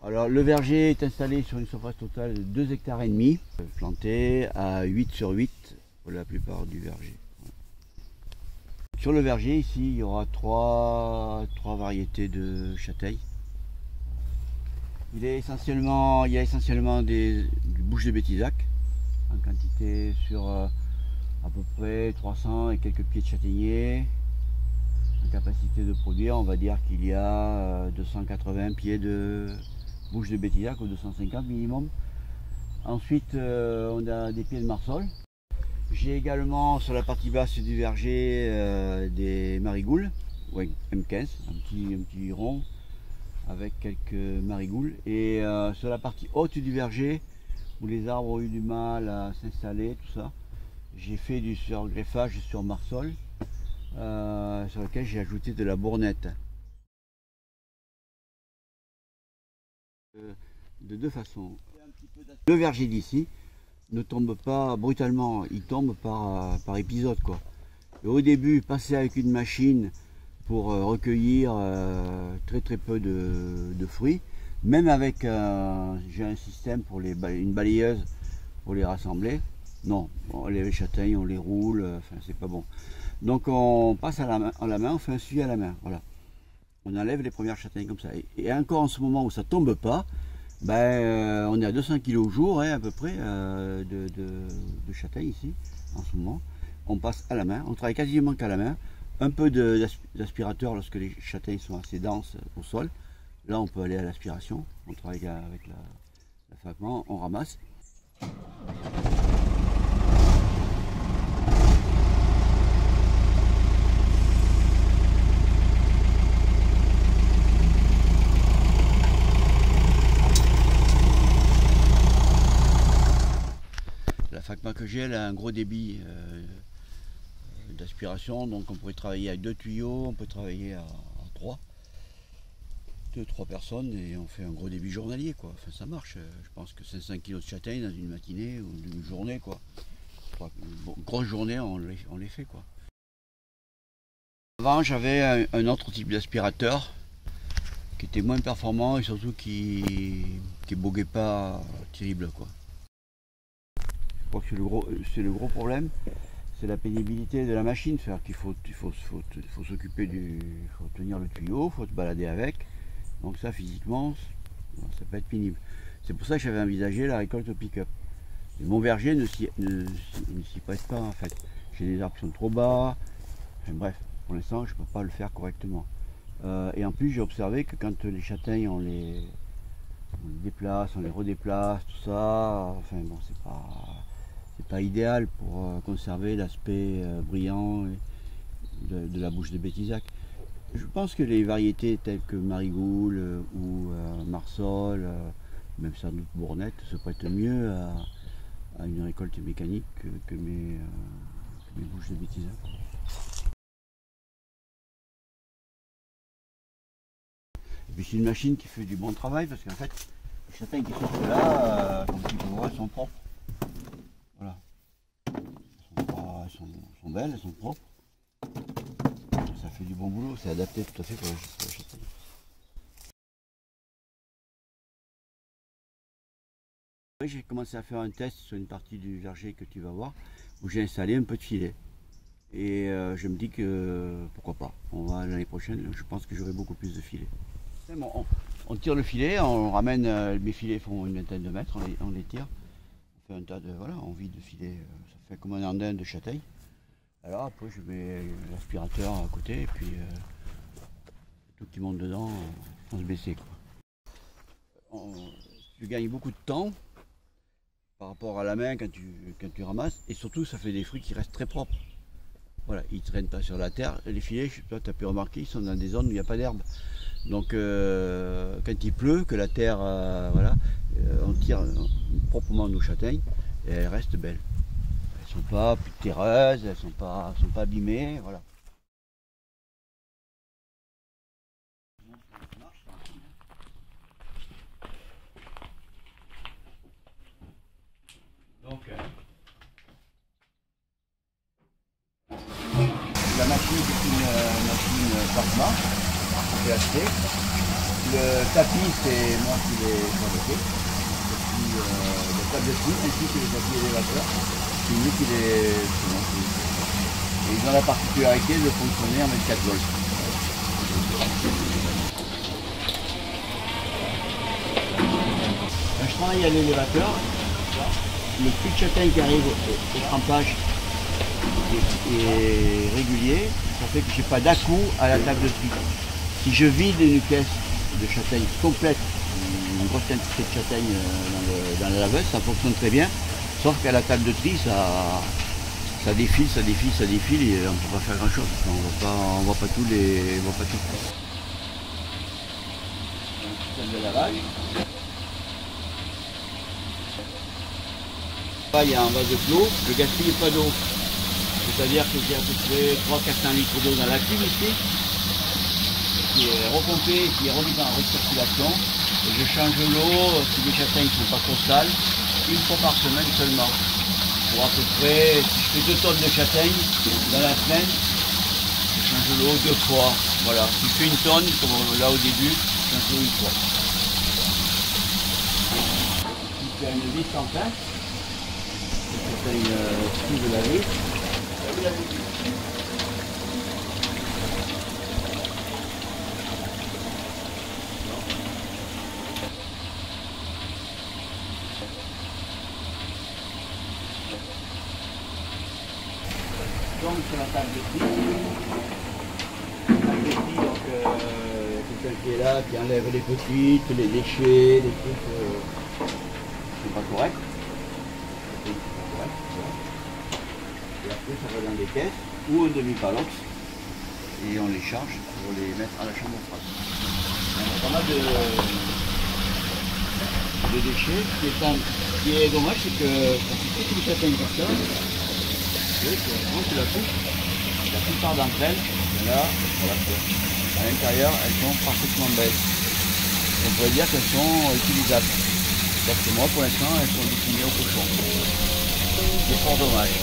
Alors, le verger est installé sur une surface totale de 2,5 hectares, planté à 8 sur 8 pour la plupart du verger. Sur le verger, ici, il y aura trois variétés de châtaignes. Il y a essentiellement du bouche de Bétisac, en quantité sur à peu près 300 et quelques pieds de châtaignier. En capacité de produire, on va dire qu'il y a 280 pieds de bouche de Bétisac ou 250 minimum. Ensuite, on a des pieds de Marsol. J'ai également sur la partie basse du verger des marigoules, ouais, M15, un petit rond avec quelques marigoules. Et sur la partie haute du verger, où les arbres ont eu du mal à s'installer, tout ça, j'ai fait du surgreffage sur Marsol, sur lequel j'ai ajouté de la bournette. De deux façons. Le verger d'ici ne tombe pas brutalement, il tombe par épisode, quoi. Et au début, passer avec une machine pour recueillir très peu de fruits, même avec j'ai un système pour une balayeuse pour les rassembler. Non, les châtaignes on les roule, enfin c'est pas bon. Donc on passe à la main, on fait un suivi à la main, voilà. On enlève les premières châtaignes comme ça. Et encore en ce moment où ça tombe pas, ben, on est à 200 kg au jour, hein, à peu près, de châtaignes ici, en ce moment. On passe à la main, on travaille quasiment qu'à la main. Un peu d'aspirateur lorsque les châtaignes sont assez denses au sol. Là, on peut aller à l'aspiration. On travaille avec la FACMA, on ramasse. La FACMA que j'ai, elle a un gros débit d'aspiration, donc on pourrait travailler avec 2 tuyaux, on peut travailler à 3. 2-3 personnes et on fait un gros débit journalier, quoi. Enfin, ça marche. Je pense que 500 kg de châtaignes dans une matinée ou une journée, quoi. Une grosse journée, on les fait, quoi. Avant, j'avais un autre type d'aspirateur qui était moins performant et surtout qui boguait pas terrible, quoi. Je crois que c'est le gros problème, c'est la pénibilité de la machine. C'est-à-dire qu'il faut s'occuper faut tenir le tuyau, faut se balader avec. Donc ça, physiquement, ça peut être pénible. C'est pour ça que j'avais envisagé la récolte au pick-up. Mon verger ne s'y prête pas, en fait. J'ai des arbres qui sont trop bas. Enfin, bref, pour l'instant, je ne peux pas le faire correctement. Et en plus, j'ai observé que quand les châtaignes, on les déplace, on les redéplace, tout ça, enfin bon, c'est pas idéal pour conserver l'aspect brillant de la bouche de Bétisac. Je pense que les variétés telles que Marigoule ou Marsol, même sans doute Bournette, se prêtent mieux à une récolte mécanique que mes bouches de Bétisac. Et puis c'est une machine qui fait du bon travail parce qu'en fait, les châtaignes qui sortent là, comme tu peux voir, elles sont propres. Voilà. Elles sont belles, elles sont propres. Ça fait du bon boulot, c'est adapté tout à fait pour la châtaigne. J'ai commencé à faire un test sur une partie du verger que tu vas voir, où j'ai installé un peu de filet. Et je me dis que pourquoi pas, l'année prochaine, je pense que j'aurai beaucoup plus de filets. Bon, on tire le filet, on ramène, mes filets font une vingtaine de mètres, on les tire. On fait un tas de, voilà, on vide le filet, ça fait comme un andin de châtaigne. Alors après je mets l'aspirateur à côté et puis tout qui monte dedans, sans se baisser, quoi. Tu gagnes beaucoup de temps par rapport à la main quand tu ramasses et surtout ça fait des fruits qui restent très propres. Voilà, ils ne traînent pas sur la terre. Les filets, toi tu as pu remarquer, ils sont dans des zones où il n'y a pas d'herbe. Donc quand il pleut, que la terre, voilà, on tire proprement nos châtaignes et elles restent belles. Elles ne sont pas plus terreuses, elles ne sont pas abîmées, voilà. Donc la machine c'est une machine plasma que j'ai achetée. Le tapis c'est moi qui l'ai fabriqué. Le table de tri ainsi que les tapis élévateurs. C'est lui qui les. Et ils ont la particularité de fonctionner en 24 volts. Quand je travaille à l'élévateur, le flux de châtaigne qui arrive au trempage est régulier, ça fait que je n'ai pas d'à-coup à la table de tri. Si je vide une caisse de châtaigne complète, une grosse quantité de châtaigne dans la laveuse, ça fonctionne très bien, sauf qu'à la table de tri, ça défile et on ne peut pas faire grand chose. On ne voit pas tout. Un système de lavage. Là, il y a un vase de clos, je ne gaspille pas d'eau. C'est-à-dire que j'ai à peu près 300-400 litres d'eau dans la cuve ici, qui est repompée, qui est remise en recirculation. Et je change l'eau, si les châtaignes ne sont pas trop sales, une fois par semaine seulement. Pour à peu près, si je fais 2 tonnes de châtaignes dans la semaine, je change l'eau 2 fois. Voilà. Si je fais 1 tonne, comme là au début, je change l'eau 1 fois. Ici, il y a une vis en place. C'est une scie de la vis. Donc sur la table de tri, donc quelqu'un qui est là, qui enlève les petites, les déchets, les trucs qui ne sont pas corrects. Et après ça va dans des caisses ou en demi-palox et on les charge pour les mettre à la chambre froide. On a pas mal de déchets. Ce qui est dommage, c'est que quand tu fais une châtaigne comme ça, quand tu la coupes, la plupart d'entre elles, là, voilà, à l'intérieur, elles sont parfaitement belles. On pourrait dire qu'elles sont utilisables. Parce que moi, pour l'instant, elles sont destinées au cochon. C'est fort dommage.